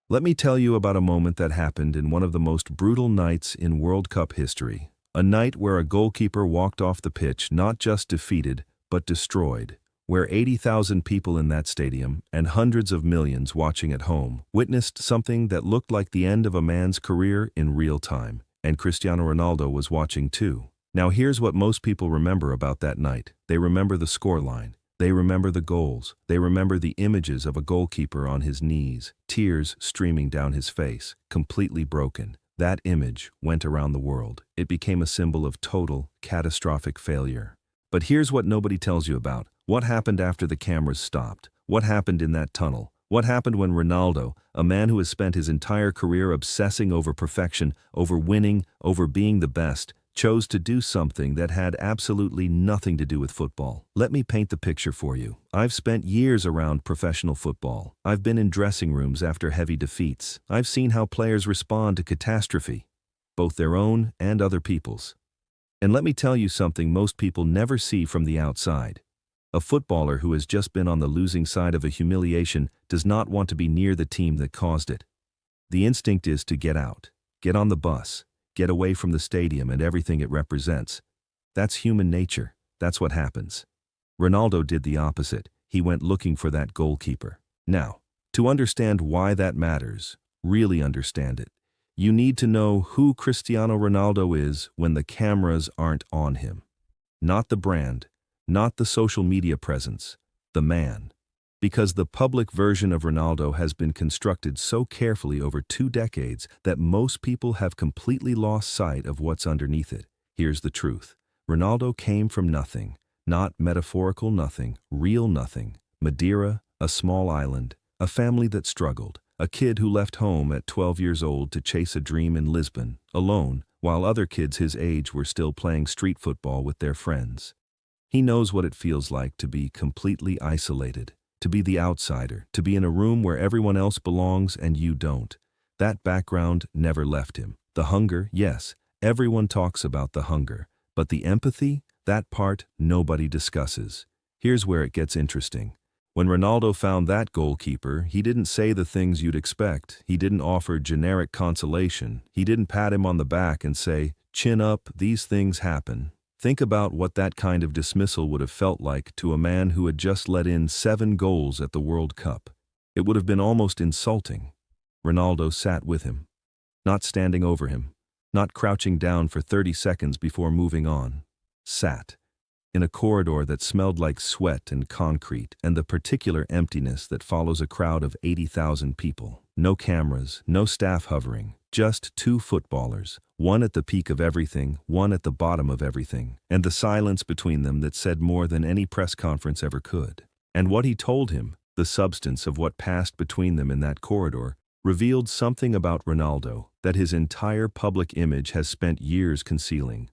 Let me tell you about a moment that happened in one of the most brutal nights in World Cup history. A night where a goalkeeper walked off the pitch not just defeated, but destroyed. Where 80,000 people in that stadium, and hundreds of millions watching at home, witnessed something that looked like the end of a man's career in real time. And Cristiano Ronaldo was watching too. Now here's what most people remember about that night. They remember the scoreline. They remember the goals. They remember the images of a goalkeeper on his knees, tears streaming down his face, completely broken. That image went around the world. It became a symbol of total, catastrophic failure. But here's what nobody tells you about. What happened after the cameras stopped? What happened in that tunnel? What happened when Ronaldo, a man who has spent his entire career obsessing over perfection, over winning, over being the best, chose to do something that had absolutely nothing to do with football? Let me paint the picture for you. I've spent years around professional football. I've been in dressing rooms after heavy defeats. I've seen how players respond to catastrophe, both their own and other people's. And let me tell you something most people never see from the outside. A footballer who has just been on the losing side of a humiliation does not want to be near the team that caused it. The instinct is to get out, get on the bus, get away from the stadium and everything it represents. That's human nature. That's what happens. Ronaldo did the opposite. He went looking for that goalkeeper. Now, to understand why that matters, really understand it, you need to know who Cristiano Ronaldo is when the cameras aren't on him. Not the brand, not the social media presence, the man. Because the public version of Ronaldo has been constructed so carefully over 2 decades that most people have completely lost sight of what's underneath it. Here's the truth. Ronaldo came from nothing, not metaphorical nothing, real nothing. Madeira, a small island, a family that struggled, a kid who left home at 12 years old to chase a dream in Lisbon, alone, while other kids his age were still playing street football with their friends. He knows what it feels like to be completely isolated, to be the outsider, to be in a room where everyone else belongs and you don't. That background never left him. The hunger, yes, everyone talks about the hunger, but the empathy, that part nobody discusses. Here's where it gets interesting. When Ronaldo found that goalkeeper, he didn't say the things you'd expect. He didn't offer generic consolation. He didn't pat him on the back and say, "Chin up, these things happen." Think about what that kind of dismissal would have felt like to a man who had just let in 7 goals at the World Cup. It would have been almost insulting. Ronaldo sat with him, not standing over him, not crouching down for 30 seconds before moving on. Sat in a corridor that smelled like sweat and concrete and the particular emptiness that follows a crowd of 80,000 people. No cameras, no staff hovering, just 2 footballers, one at the peak of everything, one at the bottom of everything, and the silence between them that said more than any press conference ever could. And what he told him, the substance of what passed between them in that corridor, revealed something about Ronaldo that his entire public image has spent years concealing.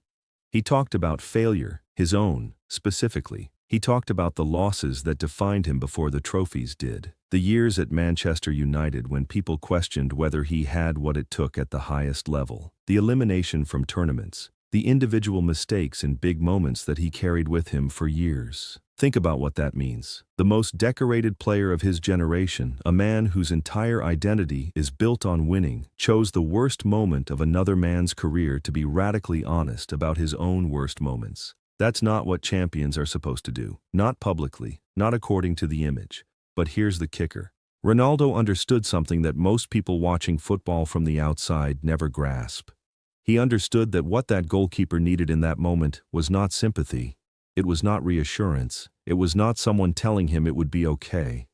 He talked about failure, his own, specifically. He talked about the losses that defined him before the trophies did. The years at Manchester United when people questioned whether he had what it took at the highest level. The elimination from tournaments. The individual mistakes in big moments that he carried with him for years. Think about what that means. The most decorated player of his generation, a man whose entire identity is built on winning, chose the worst moment of another man's career to be radically honest about his own worst moments. That's not what champions are supposed to do. Not publicly, not according to the image. But here's the kicker. Ronaldo understood something that most people watching football from the outside never grasp. He understood that what that goalkeeper needed in that moment was not sympathy. It was not reassurance. It was not someone telling him it would be okay.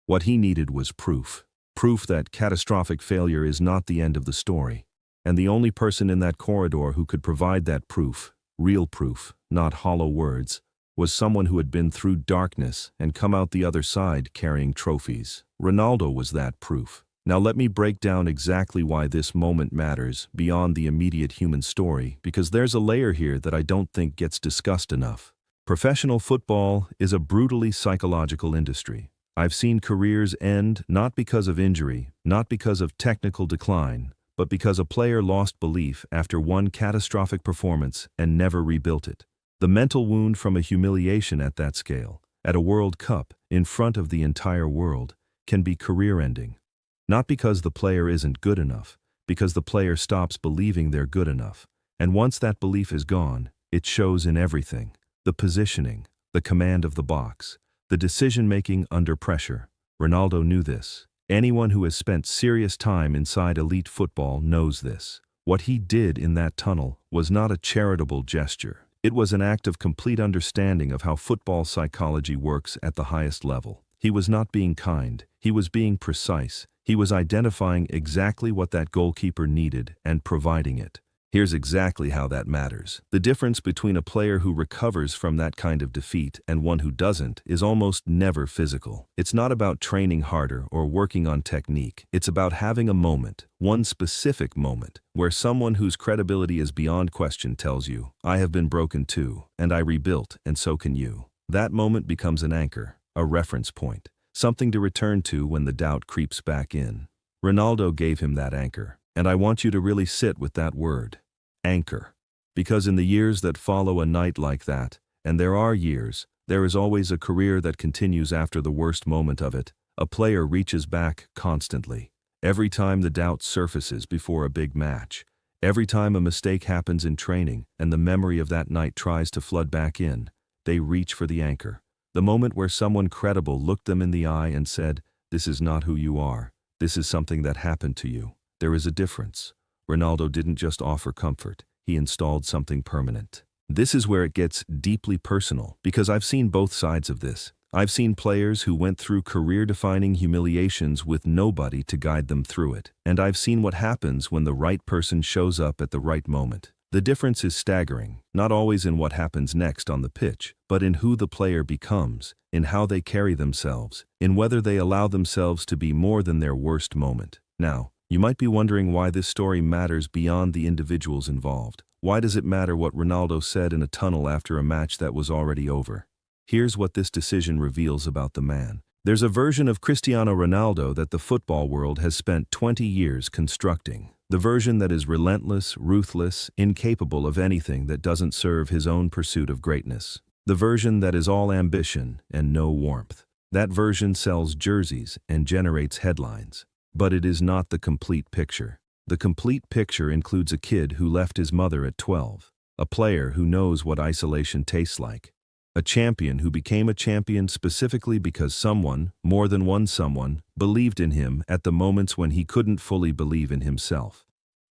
What he needed was proof. Proof that catastrophic failure is not the end of the story. And the only person in that corridor who could provide that proof, real proof, not hollow words, was someone who had been through darkness and come out the other side carrying trophies. Ronaldo was that proof. Now let me break down exactly why this moment matters beyond the immediate human story, because there's a layer here that I don't think gets discussed enough. Professional football is a brutally psychological industry. I've seen careers end not because of injury, not because of technical decline, but because a player lost belief after one catastrophic performance and never rebuilt it. The mental wound from a humiliation at that scale, at a World Cup, in front of the entire world, can be career-ending. Not because the player isn't good enough, because the player stops believing they're good enough. And once that belief is gone, it shows in everything. The positioning, the command of the box, the decision-making under pressure. Ronaldo knew this. Anyone who has spent serious time inside elite football knows this. What he did in that tunnel was not a charitable gesture. It was an act of complete understanding of how football psychology works at the highest level. He was not being kind, he was being precise. He was identifying exactly what that goalkeeper needed and providing it. Here's exactly how that matters. The difference between a player who recovers from that kind of defeat and one who doesn't is almost never physical. It's not about training harder or working on technique. It's about having a moment, one specific moment, where someone whose credibility is beyond question tells you, "I have been broken too, and I rebuilt, and so can you." That moment becomes an anchor, a reference point, something to return to when the doubt creeps back in. Ronaldo gave him that anchor, and I want you to really sit with that word. Anchor. Because in the years that follow a night like that, and there are years, there is always a career that continues after the worst moment of it. A player reaches back constantly. Every time the doubt surfaces before a big match, every time a mistake happens in training and the memory of that night tries to flood back in, they reach for the anchor. The moment where someone credible looked them in the eye and said, "This is not who you are. This is something that happened to you. There is a difference." Ronaldo didn't just offer comfort, he installed something permanent. This is where it gets deeply personal, because I've seen both sides of this. I've seen players who went through career-defining humiliations with nobody to guide them through it. And I've seen what happens when the right person shows up at the right moment. The difference is staggering, not always in what happens next on the pitch, but in who the player becomes, in how they carry themselves, in whether they allow themselves to be more than their worst moment. Now, you might be wondering why this story matters beyond the individuals involved. Why does it matter what Ronaldo said in a tunnel after a match that was already over? Here's what this decision reveals about the man. There's a version of Cristiano Ronaldo that the football world has spent 20 years constructing. The version that is relentless, ruthless, incapable of anything that doesn't serve his own pursuit of greatness. The version that is all ambition and no warmth. That version sells jerseys and generates headlines. But it is not the complete picture. The complete picture includes a kid who left his mother at 12, a player who knows what isolation tastes like, a champion who became a champion specifically because someone, more than one someone, believed in him at the moments when he couldn't fully believe in himself.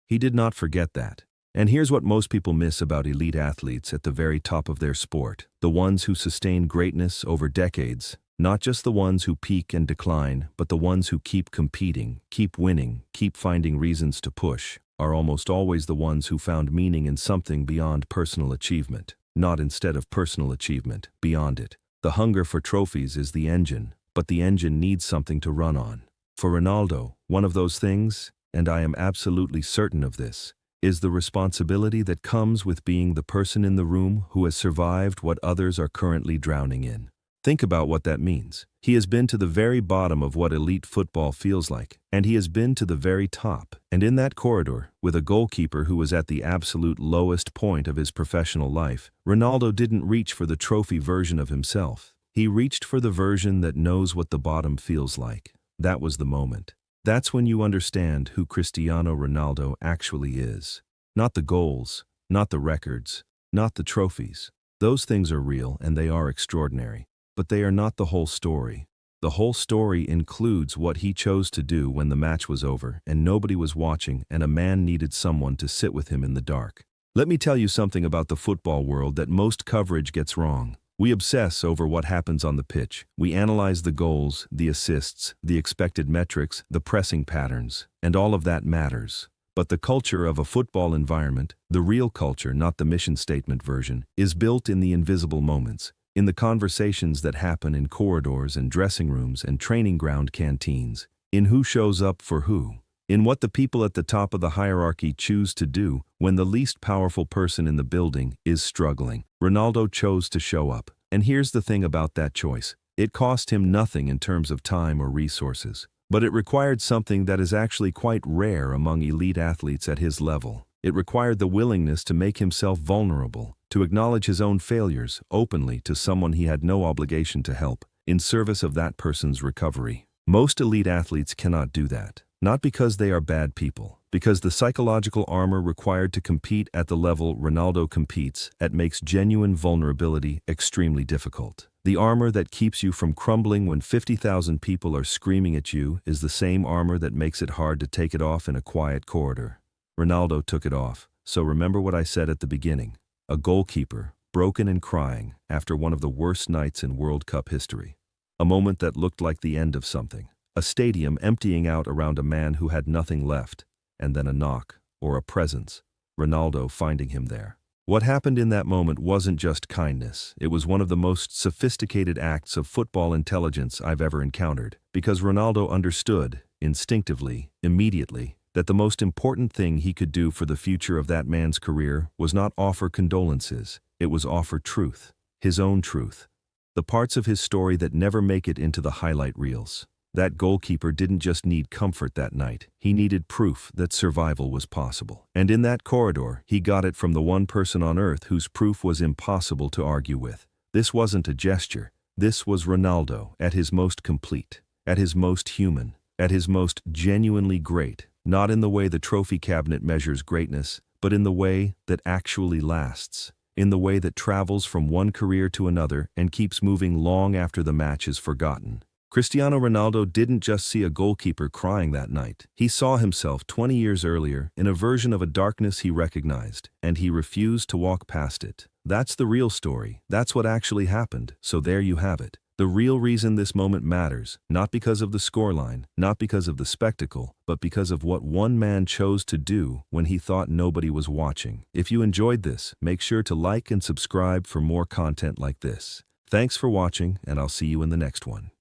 He did not forget that. And here's what most people miss about elite athletes at the very top of their sport: the ones who sustain greatness over decades. Not just the ones who peak and decline, but the ones who keep competing, keep winning, keep finding reasons to push, are almost always the ones who found meaning in something beyond personal achievement. Not instead of personal achievement, beyond it. The hunger for trophies is the engine, but the engine needs something to run on. For Ronaldo, one of those things, and I am absolutely certain of this, is the responsibility that comes with being the person in the room who has survived what others are currently drowning in. Think about what that means. He has been to the very bottom of what elite football feels like, and he has been to the very top. And in that corridor, with a goalkeeper who was at the absolute lowest point of his professional life, Ronaldo didn't reach for the trophy version of himself. He reached for the version that knows what the bottom feels like. That was the moment. That's when you understand who Cristiano Ronaldo actually is. Not the goals, not the records, not the trophies. Those things are real and they are extraordinary. But they are not the whole story. The whole story includes what he chose to do when the match was over and nobody was watching and a man needed someone to sit with him in the dark. Let me tell you something about the football world that most coverage gets wrong. We obsess over what happens on the pitch. We analyze the goals, the assists, the expected metrics, the pressing patterns, and all of that matters. But the culture of a football environment, the real culture, not the mission statement version, is built in the invisible moments. In the conversations that happen in corridors and dressing rooms and training ground canteens, in who shows up for who, in what the people at the top of the hierarchy choose to do when the least powerful person in the building is struggling. Ronaldo chose to show up. And here's the thing about that choice. It cost him nothing in terms of time or resources. But it required something that is actually quite rare among elite athletes at his level. It required the willingness to make himself vulnerable, to acknowledge his own failures openly to someone he had no obligation to help, in service of that person's recovery. Most elite athletes cannot do that. Not because they are bad people, because the psychological armor required to compete at the level Ronaldo competes at makes genuine vulnerability extremely difficult. The armor that keeps you from crumbling when 50,000 people are screaming at you is the same armor that makes it hard to take it off in a quiet corridor. Ronaldo took it off, so remember what I said at the beginning. A goalkeeper, broken and crying after one of the worst nights in World Cup history. A moment that looked like the end of something. A stadium emptying out around a man who had nothing left, and then a knock, or a presence, Ronaldo finding him there. What happened in that moment wasn't just kindness, it was one of the most sophisticated acts of football intelligence I've ever encountered, because Ronaldo understood, instinctively, immediately, that the most important thing he could do for the future of that man's career was not offer condolences, it was offer truth, his own truth. The parts of his story that never make it into the highlight reels. That goalkeeper didn't just need comfort that night, he needed proof that survival was possible. And in that corridor, he got it from the one person on earth whose proof was impossible to argue with. This wasn't a gesture, this was Ronaldo at his most complete, at his most human, at his most genuinely great, not in the way the trophy cabinet measures greatness, but in the way that actually lasts, in the way that travels from one career to another and keeps moving long after the match is forgotten. Cristiano Ronaldo didn't just see a goalkeeper crying that night. He saw himself 20 years earlier in a version of a darkness he recognized, and he refused to walk past it. That's the real story. That's what actually happened. So there you have it. The real reason this moment matters, not because of the scoreline, not because of the spectacle, but because of what one man chose to do when he thought nobody was watching. If you enjoyed this, make sure to like and subscribe for more content like this. Thanks for watching, and I'll see you in the next one.